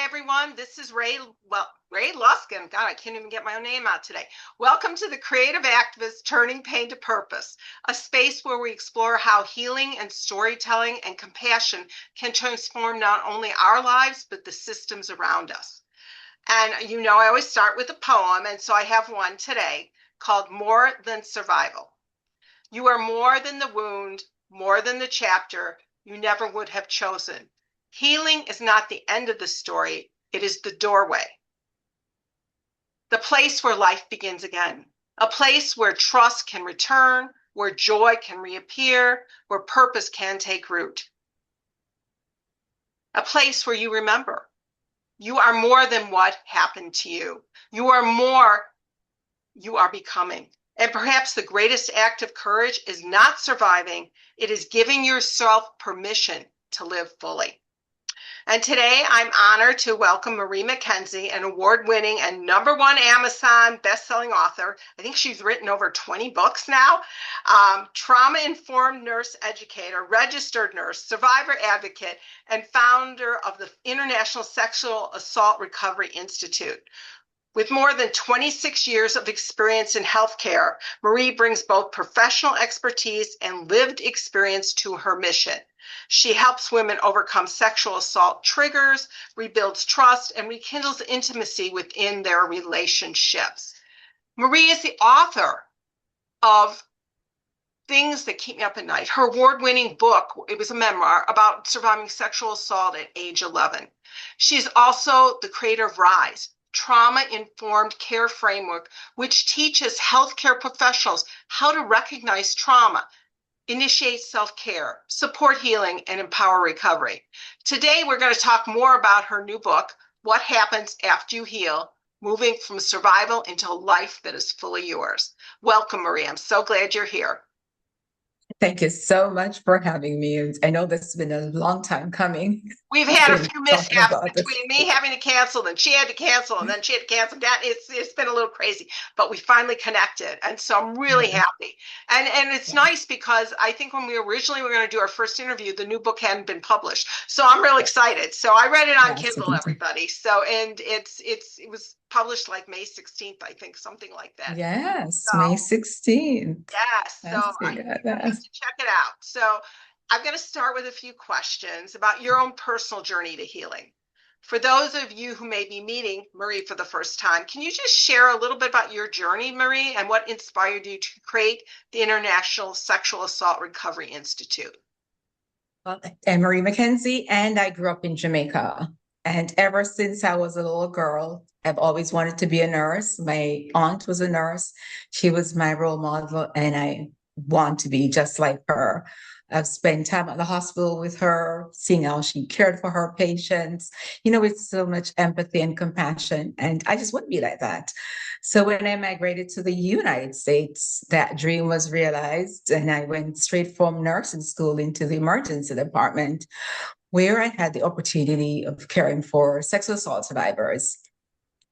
everyone. This is Ray Luskin. God, I can't even get my own name out today. Welcome to the Creative Activist Turning Pain to Purpose, a space where we explore how healing and storytelling and compassion can transform not only our lives, but the systems around us. And you know, I always start with a poem, and so I have one today called More Than Survival. You are more than the wound, more than the chapter you never would have chosen. Healing is not the end of the story, it is the doorway. The place where life begins again. A place where trust can return, where joy can reappear, where purpose can take root. A place where you remember. You are more than what happened to you. You are more, you are becoming. And perhaps the greatest act of courage is not surviving, it is giving yourself permission to live fully. And today I'm honored to welcome Marie McKenzie, an award-winning and #1 Amazon best-selling author. I think she's written over 20 books now. Trauma-informed nurse educator, registered nurse, survivor advocate, and founder of the International Sexual Assault Recovery Institute. With more than 26 years of experience in healthcare, Marie brings both professional expertise and lived experience to her mission. She helps women overcome sexual assault triggers, rebuilds trust, and rekindles intimacy within their relationships. Marie is the author of Things That Keep Me Up at Night, her award-winning book. It was a memoir about surviving sexual assault at age 11. She's also the creator of R.I.S.E, Trauma-Informed Care Framework, which teaches healthcare professionals how to recognize trauma, initiate self-care, support healing, and empower recovery. Today, we're going to talk more about her new book, What Happens After You Heal, Moving from Survival into a Life That Is Fully Yours. Welcome, Marie. I'm so glad you're here. Thank you so much for having me. I know this has been a long time coming. We've had a few mishaps between me having to cancel, and she had to cancel, and then she had to cancel. It's been a little crazy, but we finally connected, and so I'm really happy. And it's nice because I think when we originally were going to do our first interview, the new book hadn't been published, so I'm real excited. So I read it on Kindle, everybody. So and it was published like May 16th, I think, something like that. Yes, so, May 16th. Yes, so I need to check it out. So I'm going to start with a few questions about your own personal journey to healing. For those of you who may be meeting Marie for the first time, can you just share a little bit about your journey, Marie, and what inspired you to create the International Sexual Assault Recovery Institute? Well, I'm Marie McKenzie, and I grew up in Jamaica. And ever since I was a little girl, I've always wanted to be a nurse. My aunt was a nurse. She was my role model, and I want to be just like her. I've spent time at the hospital with her, seeing how she cared for her patients, with so much empathy and compassion. And I just want to be like that. So when I migrated to the United States, that dream was realized. And I went straight from nursing school into the emergency department, where I had the opportunity of caring for sexual assault survivors.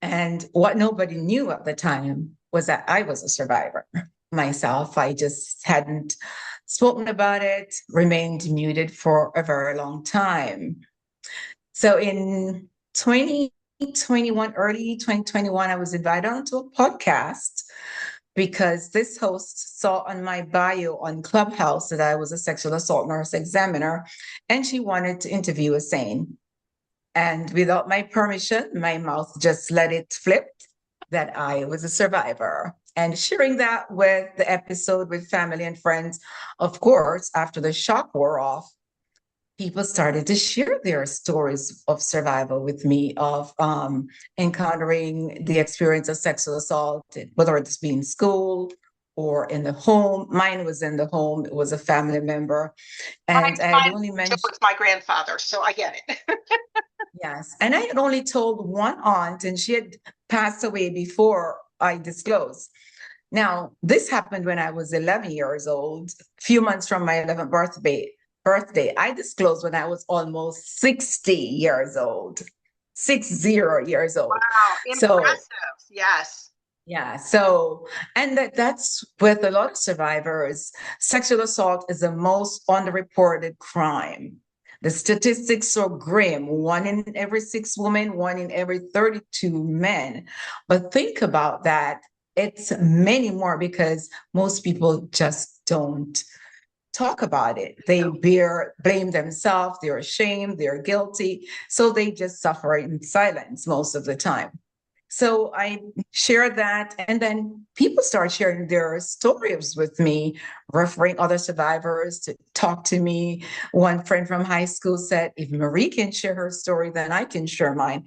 And what nobody knew at the time was that I was a survivor myself. I just hadn't spoken about it, remained muted for a very long time. So in 2021, early 2021, I was invited onto a podcast because this host saw on my bio on Clubhouse that I was a sexual assault nurse examiner, and she wanted to interview a sane. And without my permission, my mouth just let it flip that I was a survivor. And sharing that with the episode with family and friends, of course, after the shock wore off, people started to share their stories of survival with me, of encountering the experience of sexual assault, whether it's been in school or in the home. Mine was in the home. It was a family member. And I had only mentioned... It was my grandfather, so I get it. Yes. And I had only told one aunt, and she had passed away before I disclosed. Now, this happened when I was 11 years old, a few months from my 11th birthday. I disclosed when I was almost 60 years old, 60 years old. Wow, impressive. Yes. Yeah. So, and that's with a lot of survivors, sexual assault is the most underreported crime. The statistics are grim. 1 in every 6 women, 1 in every 32 men. But think about that. It's many more because most people just don't talk about it. They blame themselves, they're ashamed, they're guilty. So they just suffer in silence most of the time. So I share that, and then people start sharing their stories with me, referring other survivors to talk to me. One friend from high school said, if Marie can share her story, then I can share mine.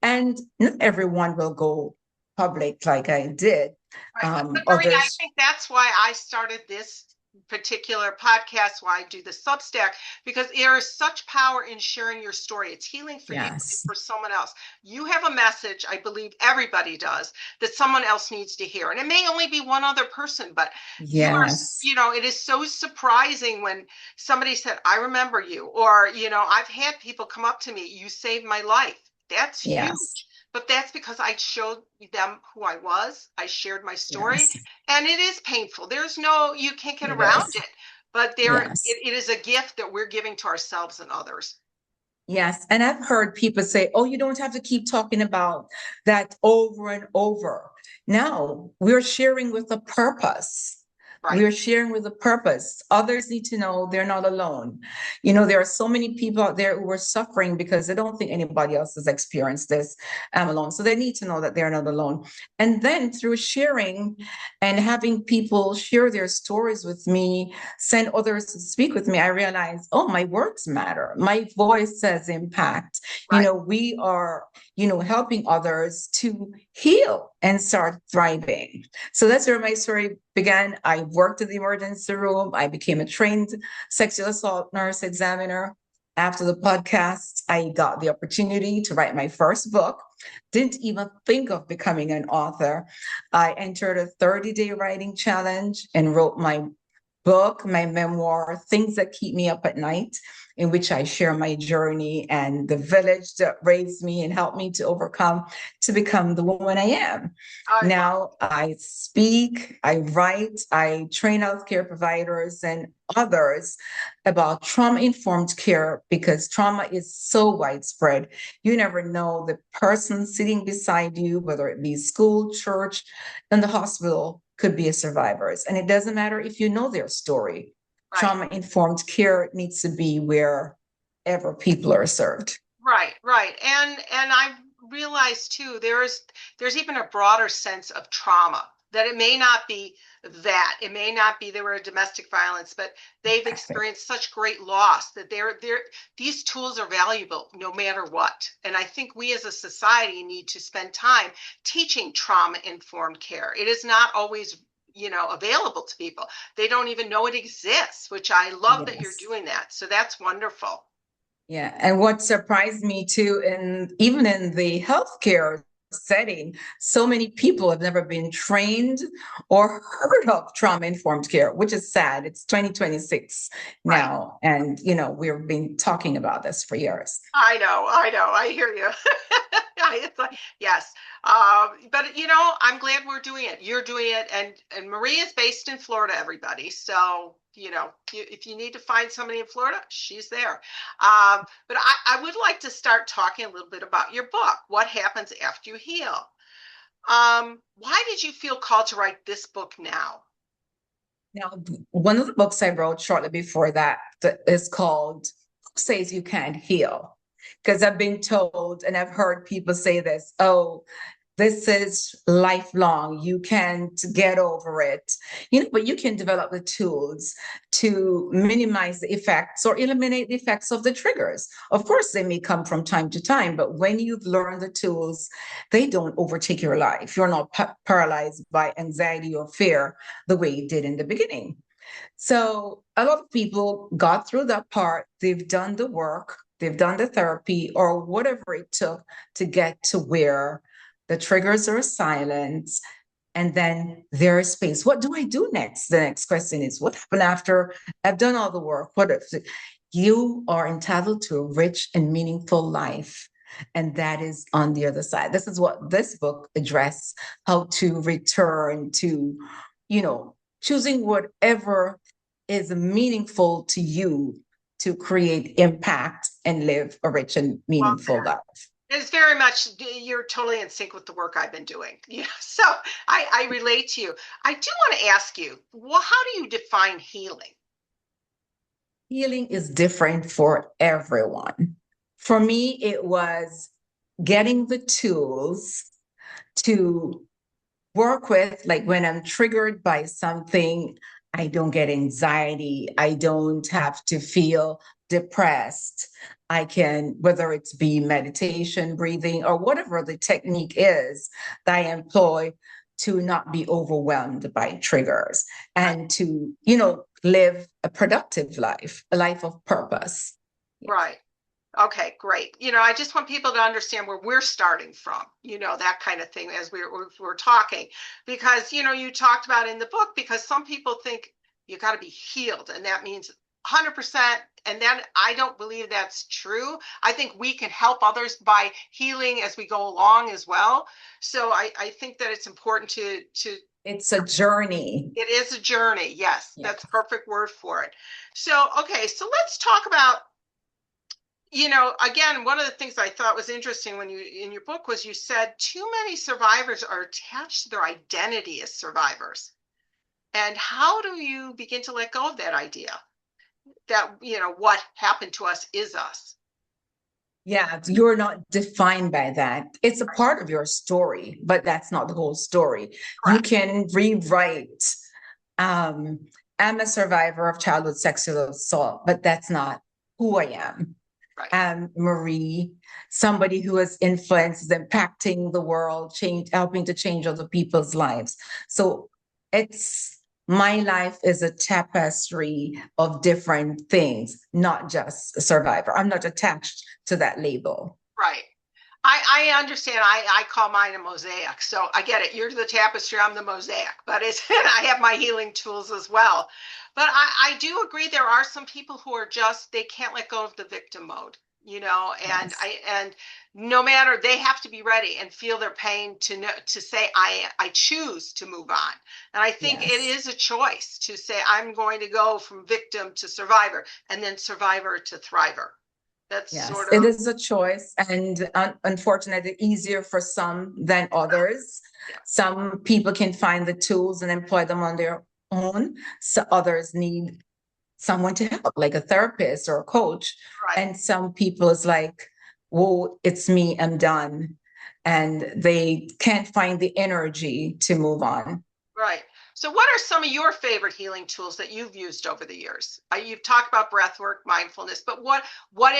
And not everyone will go public like I did. Right. But Marie, I Others, think that's why I started this particular podcast, why I do the Substack, because there is such power in sharing your story. It's healing for you and yes, for someone else. You have a message, I believe everybody does, that someone else needs to hear. And it may only be one other person, but you are, yes, it is so surprising when somebody said, I remember you, or, I've had people come up to me, you saved my life. That's yes, huge. But that's because I showed them who I was. I shared my story, yes, and it is painful. You can't get it around is. it. But Yes. it is a gift that we're giving to ourselves and others. Yes, and I've heard people say, "Oh, you don't have to keep talking about that over and over." No, we're sharing with a purpose. Right. We're sharing with a purpose. Others need to know they're not alone. There are so many people out there who are suffering because they don't think anybody else has experienced this alone. So they need to know that they're not alone. And then through sharing and having people share their stories with me, send others to speak with me, I realize, oh, my words matter. My voice has impact. Right. We are, helping others to heal and start thriving. So that's where my story began. I worked in the emergency room. I became a trained sexual assault nurse examiner. After the podcast, I got the opportunity to write my first book. Didn't even think of becoming an author. I entered a 30-day writing challenge and wrote my book, my memoir, Things That Keep Me Up at Night, in which I share my journey and the village that raised me and helped me to overcome to become the woman I am. I love. Now I speak, I write, I train healthcare providers and others about trauma informed care because trauma is so widespread. You never know the person sitting beside you, whether it be school, church, in the hospital, could be a survivors. And it doesn't matter if you know their story. Right. Trauma informed care needs to be wherever people are served. Right. Right. And I realized too, there's even a broader sense of trauma, that it may not be that it may not be they were a domestic violence, but they've experienced such great loss that these tools are valuable no matter what. And I think we as a society need to spend time teaching trauma informed care. It is not always available to people. They don't even know it exists, which I love that you're Yes. doing that. So that's wonderful. Yeah. And what surprised me too, and even in the healthcare setting, so many people have never been trained or heard of trauma informed care, which is sad. It's 2026 Right. now. And, we've been talking about this for years. I know, I hear you. It's like, yes. But I'm glad we're doing it. You're doing it, and Maria is based in Florida, everybody. So, if you need to find somebody in Florida, she's there. But I would like to start talking a little bit about your book, What Happens After You Heal. Why did you feel called to write this book now? Now, one of the books I wrote shortly before that is called Who Says You Can't Heal? Because I've been told and I've heard people say this, oh, this is lifelong. You can't get over it. But you can develop the tools to minimize the effects or eliminate the effects of the triggers. Of course, they may come from time to time, but when you've learned the tools, they don't overtake your life. You're not paralyzed by anxiety or fear the way you did in the beginning. So a lot of people got through that part. They've done the work, they've done the therapy or whatever it took to get to where the triggers are silent. And then there is space. What do I do next? The next question is, what happened after I've done all the work? What if you are entitled to a rich and meaningful life? And that is on the other side. This is what this book addresses, how to return to, choosing whatever is meaningful to you to create impact and live a rich and Well, meaningful life. it's very much, you're totally in sync with the work I've been doing. Yeah, so I relate to you. I do want to ask you, well, how do you define healing? Healing is different for everyone. For me, it was getting the tools to work with, like when I'm triggered by something, I don't get anxiety. I don't have to feel depressed. I can, whether it's be meditation, breathing, or whatever the technique is that I employ to not be overwhelmed by triggers Right. and to, live a productive life, a life of purpose. Yeah. Right. Okay, great. I just want people to understand where we're starting from, that kind of thing as we're talking. Because, you talked about in the book, because some people think you got to be healed, and that means 100%. And then I don't believe that's true. I think we can help others by healing as we go along as well. So I think that it's important to It's a journey. it is a journey. Yes, Yeah. that's a perfect word for it. So, okay, so let's talk about, again, one of the things I thought was interesting when you in your book was you said too many survivors are attached to their identity as survivors. And how do you begin to let go of that idea that, what happened to us is us? Yeah, you're not defined by that. It's a part of your story, but that's not the whole story. You Correct. can rewrite, um, I'm a survivor of childhood sexual assault, but that's not who I am. Right. Marie, somebody who has influence, is impacting the world, helping to change other people's lives. So it's my life is a tapestry of different things, not just a survivor. I'm not attached to that label. Right. I understand. I call mine a mosaic. So I get it. You're the tapestry, I'm the mosaic, but it's, and I have my healing tools as well. But I do agree there are some people who are just, they can't let go of the victim mode, Yes. and no matter, they have to be ready and feel their pain to know, to say, I choose to move on. And I think it Yes. is a choice to say, I'm going to go from victim to survivor and then survivor to thriver. That's Yes, sort it of, is a choice, and unfortunately, easier for some than others. yeah, Some people can find the tools and employ them on their own. So others need someone to help, like a therapist or a coach. right. And some people is like, "Whoa, it's me, I'm done," and they can't find the energy to move on. Right. So, what are some of your favorite healing tools that you've used over the years? You've talked about breath work, mindfulness, but what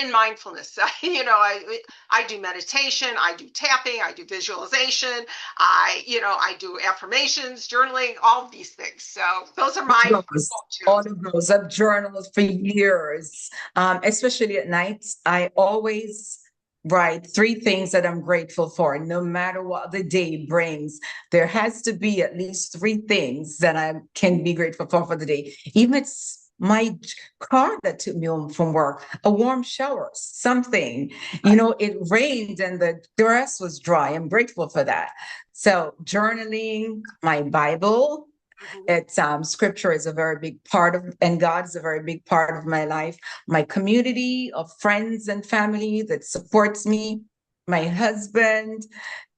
in mindfulness? I do meditation, I do tapping, I do visualization, I do affirmations, journaling, all of these things. So, those are my Those, all go-tos. of those. I've journaled for years, especially at night. I always write three things that I'm grateful for, no matter what the day brings. There has to be at least three things that I can be grateful for the day. Even if it's my car that took me home from work, a warm shower, something. Right. It rained and the grass was dry. I'm grateful for that. So journaling, my Bible, Mhm. it's scripture is a very big part of, and God is a very big part of my life. My community of friends and family that supports me, my husband.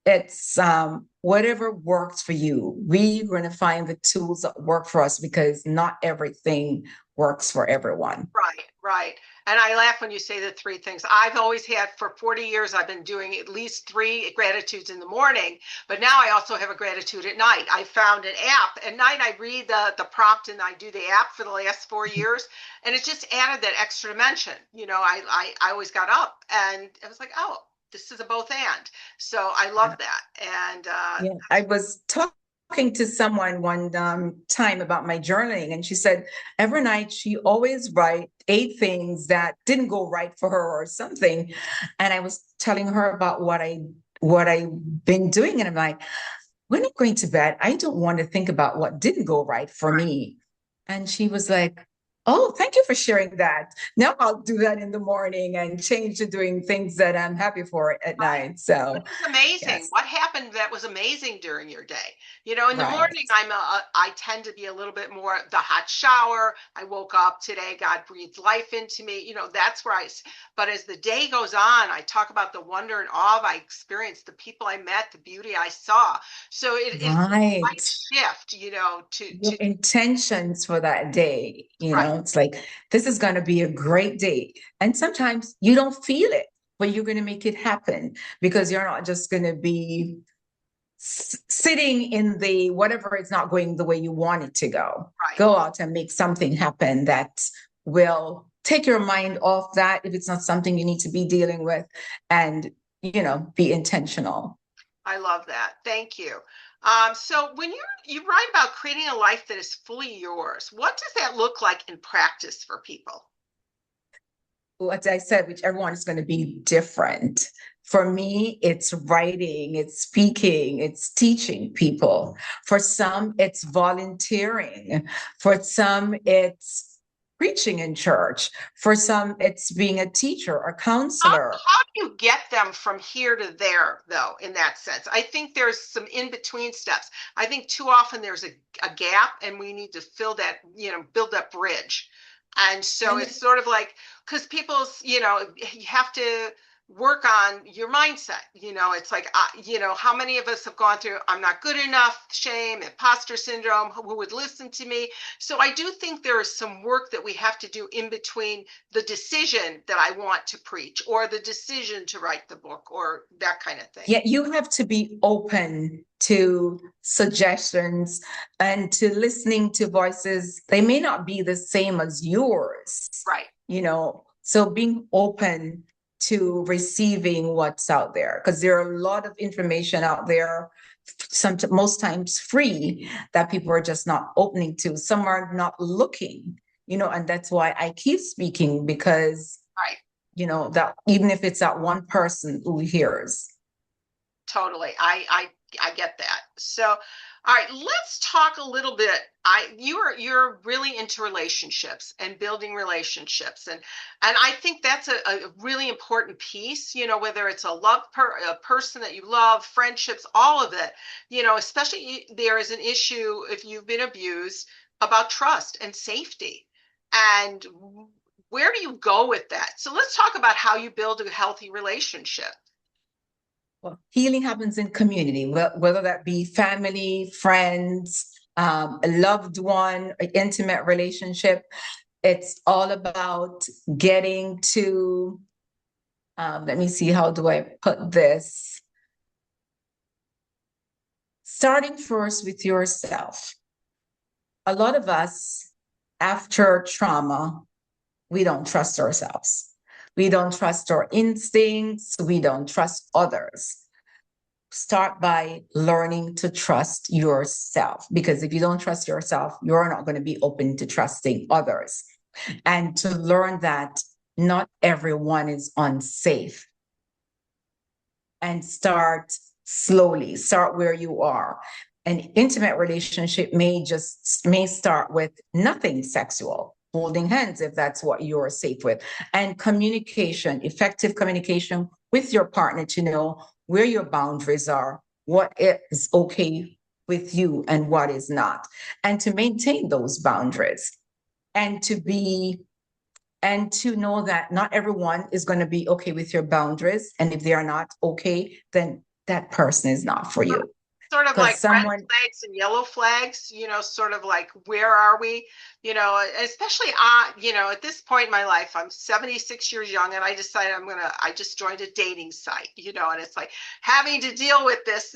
It's whatever works for you. We're going to find the tools that work for us because not everything works for everyone. Right, right. And I laugh when you say the three things. I've always had for 40 years, I've been doing at least three gratitudes in the morning, but now I also have a gratitude at night. I found an app. At night, I read the prompt and I do the app for the last 4 years. And it just added that extra dimension. I always got up and I was like, oh, this is a both and. So I love that. And Yeah, I was talking to someone one time about my journaling, and she said every night she always write eight things that didn't go right for her or something. And I was telling her about what I've been doing, and I'm like, when I'm going to bed, I don't want to think about what didn't go right for right, me. And she was like, Oh, thank you for sharing that. Now I'll do that in the morning and change to doing things that I'm happy for at night. What So, was amazing? yes, What happened that was amazing during your day? You know, in the right. morning, I tend to be a little bit more the hot shower. I woke up today, God breathed life into me. You know, that's where but as the day goes on, I talk about the wonder and awe I experienced, the people I met, the beauty I saw. So it's a Right. slight shift, you know, Your intentions for that day, right, it's like, this is going to be a great day. And sometimes you don't feel it, but you're going to make it happen because you're not just going to be sitting in the whatever it's not going the way you want it to go. right. Go out and make something happen that will take your mind off that if it's not something you need to be dealing with and, be intentional. I love that. Thank you. So when you write about creating a life that is fully yours, what does that look like in practice for people? What I said, which everyone is going to be different. For me, it's writing, it's speaking, it's teaching people. For some, it's volunteering. For some, it's preaching in church. For some, it's being a teacher or counselor. How do you get them from here to there, though, in that sense? I think there's some in between steps. I think too often there's a gap and we need to fill that, build that bridge. And so And it's sort of like, because people's, you have to work on your mindset. It's like, how many of us have gone through, I'm not good enough, shame, imposter syndrome, who would listen to me? So I do think there is some work that we have to do in between the decision that I want to preach or the decision to write the book or that kind of thing. yet you have to be open to suggestions and to listening to voices. They may not be the same as yours, Right. So being open to receiving what's out there, because there are a lot of information out there, most times free, that people are just not opening to. Some are not looking, and that's why I keep speaking, because Right. that even if it's that one person who hears. Totally. I get that. So, all right, let's talk a little bit. You're really into relationships and building relationships, and I think that's a really important piece. Whether it's a person that you love, friendships, all of it. Especially there is an issue if you've been abused about trust and safety, and where do you go with that? So let's talk about how you build a healthy relationship. Well, healing happens in community, whether that be family, friends, a loved one, an intimate relationship. It's all about getting to, let me see, how do I put this? Starting first with yourself. A lot of us, after trauma, we don't trust ourselves. We don't trust our instincts. We don't trust others. Start by learning to trust yourself, because if you don't trust yourself, you're not going to be open to trusting others. And to learn that not everyone is unsafe, and start slowly, start where you are. An intimate relationship may start with nothing sexual, holding hands if that's what you're safe with, and communication, effective communication with your partner to know where your boundaries are, what is okay with you and what is not, and to maintain those boundaries, and to know that not everyone is going to be okay with your boundaries. And if they are not okay, then that person is not for you. Sort of Because like red someone, flags and yellow flags, sort of like where are we? Especially at this point in my life, I'm 76 years young and I decided I just joined a dating site, and it's like having to deal with this,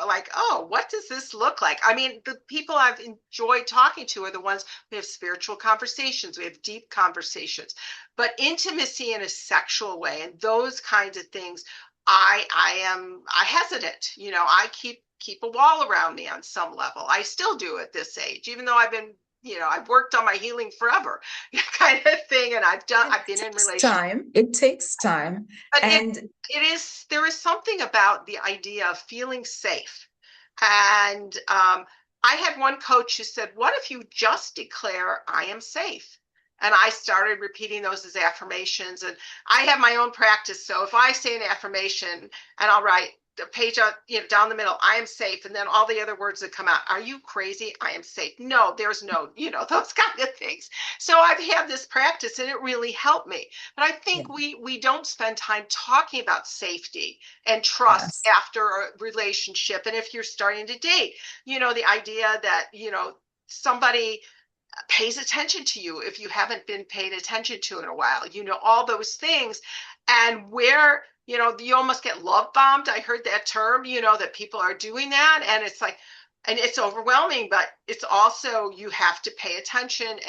like, oh, what does this look like? I mean, the people I've enjoyed talking to are the ones we have spiritual conversations, we have deep conversations, but intimacy in a sexual way and those kinds of things I hesitant. I keep a wall around me on some level. I still do at this age, even though I've worked on my healing forever, kind of thing. And I've been in relationships, it takes time. but And there is something about the idea of feeling safe. And I had one coach who said, "What if you just declare I am safe?" And I started repeating those as affirmations. And I have my own practice. So if I say an affirmation and I'll write a page out, down the middle, I am safe. And then all the other words that come out, are you crazy? I am safe. No, there's no, those kind of things. So I've had this practice and it really helped me. But I think Yeah. we don't spend time talking about safety and trust Yes. after a relationship. And if you're starting to date, the idea that, somebody pays attention to you if you haven't been paid attention to in a while, all those things. And where, you almost get love bombed. I heard that term, that people are doing that. And it's like, and it's overwhelming, but it's also, you have to pay attention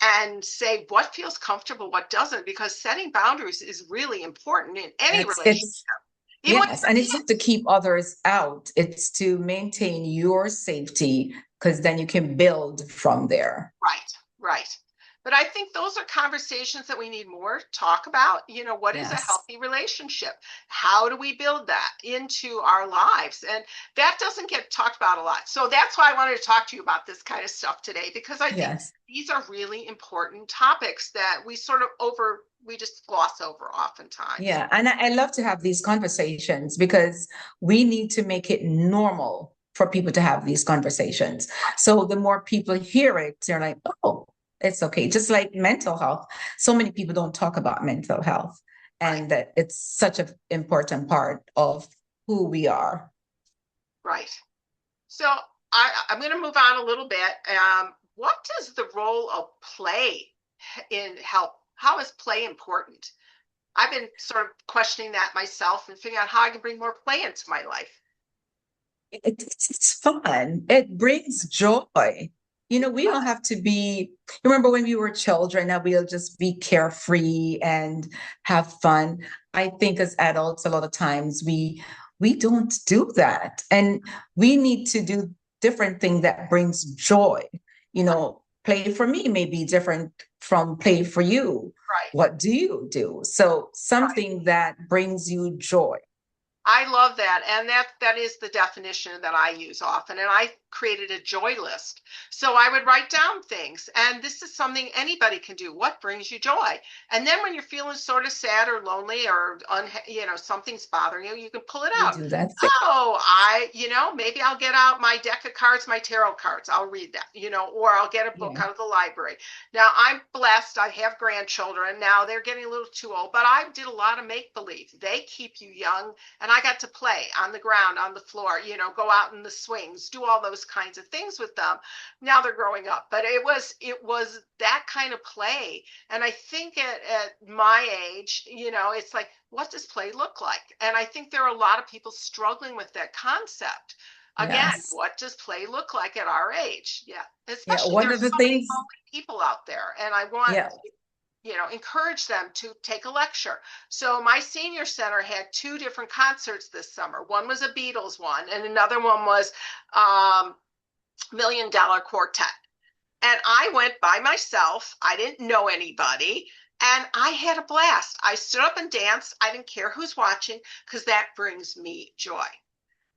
and say what feels comfortable, what doesn't, because setting boundaries is really important in any relationship. It's Even with yes, and it's not to keep others out. It's to maintain your safety because then you can build from there. Right, right. But I think those are conversations that we need more talk about. What is a Yes. healthy relationship? How do we build that into our lives? And that doesn't get talked about a lot. So that's why I wanted to talk to you about this kind of stuff today, because I think Yes. these are really important topics that we just gloss over oftentimes. Yeah. And I love to have these conversations because we need to make it normal for people to have these conversations. So the more people hear it, they're like, oh, it's okay. Just like mental health. So many people don't talk about mental health Right, and that it's such an important part of who we are. right. So I'm going to move on a little bit. What does the role of play in help? How is play important? I've been sort of questioning that myself and figuring out how I can bring more play into my life. It's fun. It brings joy. We don't have to be, remember when we were children, that we'll just be carefree and have fun. I think as adults, a lot of times we don't do that. And we need to do different thing that brings joy. Play for me may be different from play for you. Right, What do you do? So right. something that brings you joy. I love that. And that is the definition that I use often. And I created a joy list. So I would write down things. And this is something anybody can do. What brings you joy? And then when you're feeling sort of sad or lonely or something's bothering you, you can pull it You out. do that. Oh, maybe I'll get out my deck of cards, my tarot cards. I'll read that, or I'll get a book Yeah. out of the library. Now I'm blessed. I have grandchildren. Now they're getting a little too old, but I did a lot of make believe. They keep you young, and I got to play on the ground, on the floor, go out in the swings, do all those kinds of things with them. Now they're growing up, but it was that kind of play. And I think at my age, it's like, what does play look like? And I think there are a lot of people struggling with that concept. Again, Yes. what does play look like at our age? Yeah, Yeah. especially One of there's the so many things, lonely people out there, and I want yeah. encourage them to take a lecture. So my senior center had two different concerts this summer. One was a Beatles one, and another one was Million Dollar Quartet. And I went by myself. I didn't know anybody. And I had a blast. I stood up and danced. I didn't care who's watching because that brings me joy.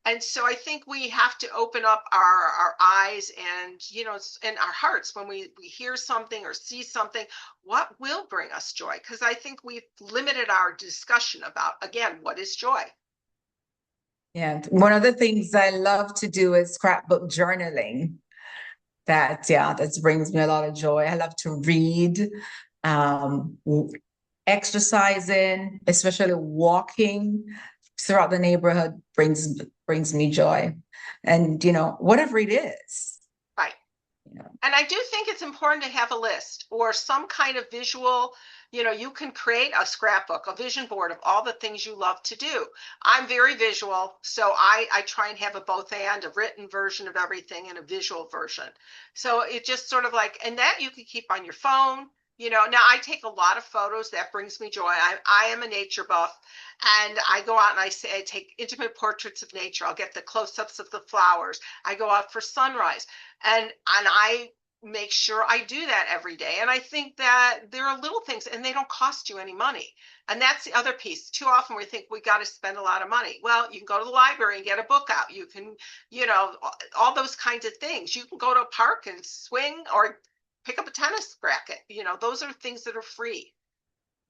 And so I think we have to open up our eyes and and our hearts when we hear something or see something. What will bring us joy? Because I think we've limited our discussion about, again, what is joy. Yeah. One of the things I love to do is scrapbook journaling. That brings me a lot of joy. I love to read, um, exercising, especially walking throughout the neighborhood brings me joy. And whatever it is, Right. you know, And I do think it's important to have a list or some kind of visual. You can create a scrapbook, a vision board of all the things you love to do. I'm very visual, so I try and have a both and, a written version of everything and a visual version. So it just sort of like, and that you can keep on your phone. Now I take a lot of photos. That brings me joy. I am a nature buff, and I go out and I take intimate portraits of nature. I'll get the close-ups of the flowers. I go out for sunrise, and I make sure I do that every day. And I think that there are little things and they don't cost you any money. And that's the other piece. Too often we think we got to spend a lot of money. Well, you can go to the library and get a book out. You can, all those kinds of things. You can go to a park and swing or pick up a tennis racket. Those are things that are free.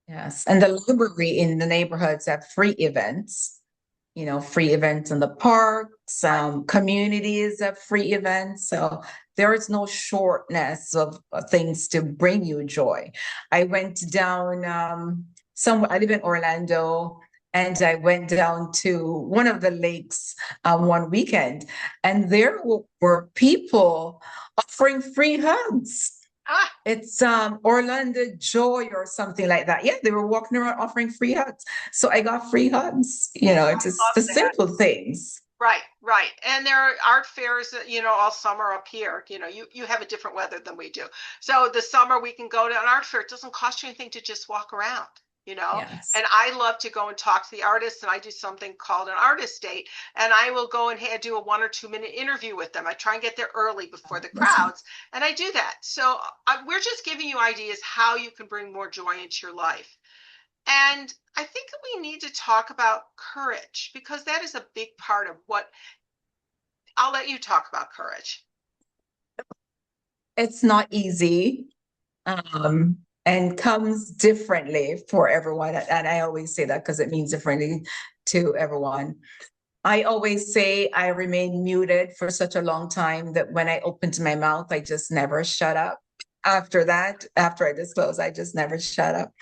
Yes. And the library in the neighborhoods have free events, free events in the parks, Right. communities have free events. So there is no shortness of things to bring you joy. I went down somewhere, I live in Orlando, and I went down to one of the lakes one weekend, and there were people offering free hugs. Ah, It's Orlando Joy or something like that. Yeah, they were walking around offering free hugs. So I got free hugs. It's just love the that. simple things. Right, right. And there are art fairs, all summer up here. You have a different weather than we do. So the summer we can go to an art fair. It doesn't cost you anything to just walk around. Yes. And I love to go and talk to the artists, and I do something called an artist date. And I will go and do a 1 or 2 minute interview with them. I try and get there early before the That's crowds, and I do that. So we're just giving you ideas how you can bring more joy into your life. And I think that we need to talk about courage because that is a big part of what I'll let you talk about courage. It's not easy, and comes differently for everyone. And I always say that because it means differently to everyone. I always say I remain muted for such a long time that when I opened my mouth, I just never shut up. After that, after I disclose, I just never shut up.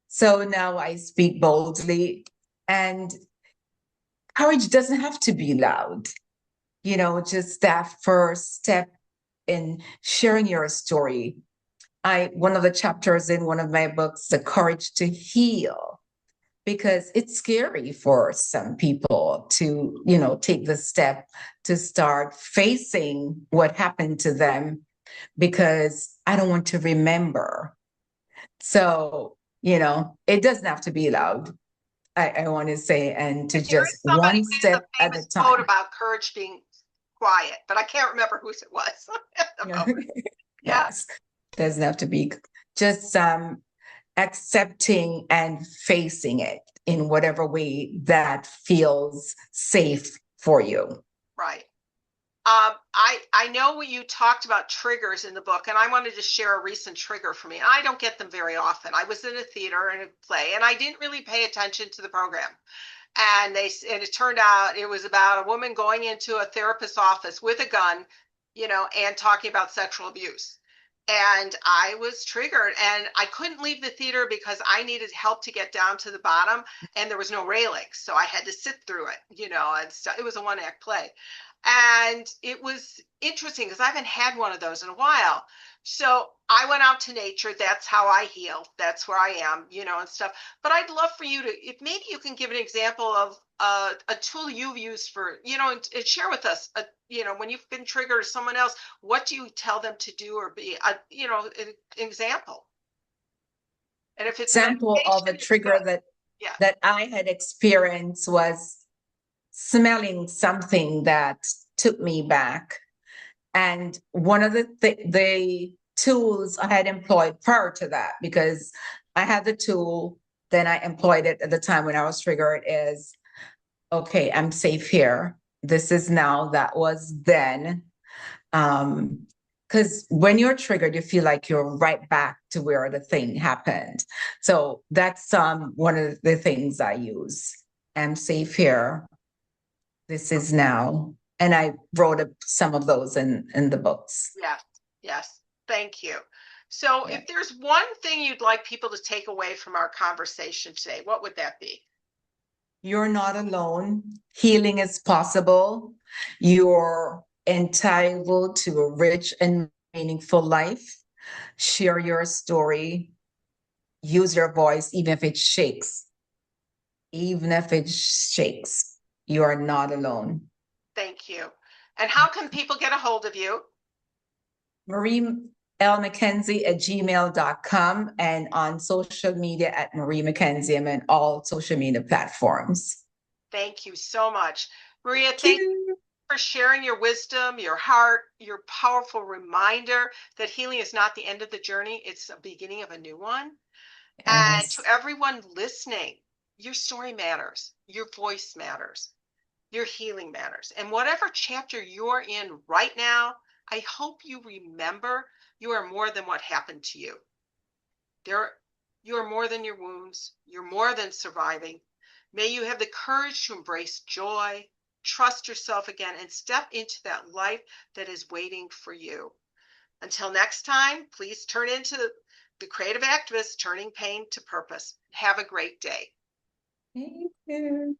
So now I speak boldly, and courage doesn't have to be loud, just that first step in sharing your story. One of the chapters in one of my books, The Courage to Heal, because it's scary for some people to, take the step to start facing what happened to them because I don't want to remember. So, it doesn't have to be loud. I want to say, and to There just is somebody one who has a step at a famous quote time. about courage being quiet, but I can't remember whose it was at the Yeah. moment. Yeah, Yes. Doesn't have to be just accepting and facing it in whatever way that feels safe for you. right. I know you talked about triggers in the book, and I wanted to share a recent trigger for me. I don't get them very often. I was in a theater in a play, and I didn't really pay attention to the program. And it turned out it was about a woman going into a therapist's office with a gun, and talking about sexual abuse. And I was triggered, and I couldn't leave the theater because I needed help to get down to the bottom, and there was no railing, so I had to sit through it. And so it was a one-act play, and it was interesting because I haven't had one of those in a while. So I went out to nature. That's how I heal. That's where I am, and stuff. But I'd love for you to, if maybe you can give an example of a tool you've used for, and share with us, when you've been triggered or someone else, what do you tell them to do or be, an example? And if it's a Example of a meditation, it's trigger good. that Yeah. that I had experienced was smelling something that took me back. And one of the tools I had employed prior to that, because I had the tool, then I employed it at the time when I was triggered, is okay, I'm safe here. This is now, that was then. Because when you're triggered, you feel like you're right back to where the thing happened. So that's one of the things I use. I'm safe here. This is now. And I wrote some of those in the books. Yes. Yes. Thank you. So Yeah. if there's one thing you'd like people to take away from our conversation today, what would that be? You're not alone. Healing is possible. You're entitled to a rich and meaningful life. Share your story. Use your voice, even if it shakes. Even if it shakes, you are not alone. Thank you. And how can people get a hold of you? Marie L. McKenzie at gmail.com and on social media at Marie McKenzie. I'm in all social media platforms. Thank you so much. Maria, Thank thank you you. for sharing your wisdom, your heart, your powerful reminder that healing is not the end of the journey, it's the beginning of a new one. And to Yes. everyone listening, your story matters, your voice matters, your healing matters. And whatever chapter you're in right now, I hope you remember you are more than what happened to you. You are more than your wounds. You're more than surviving. May you have the courage to embrace joy, trust yourself again, and step into that life that is waiting for you. Until next time, please turn into the creative activist, turning pain to purpose. Have a great day. Thank you.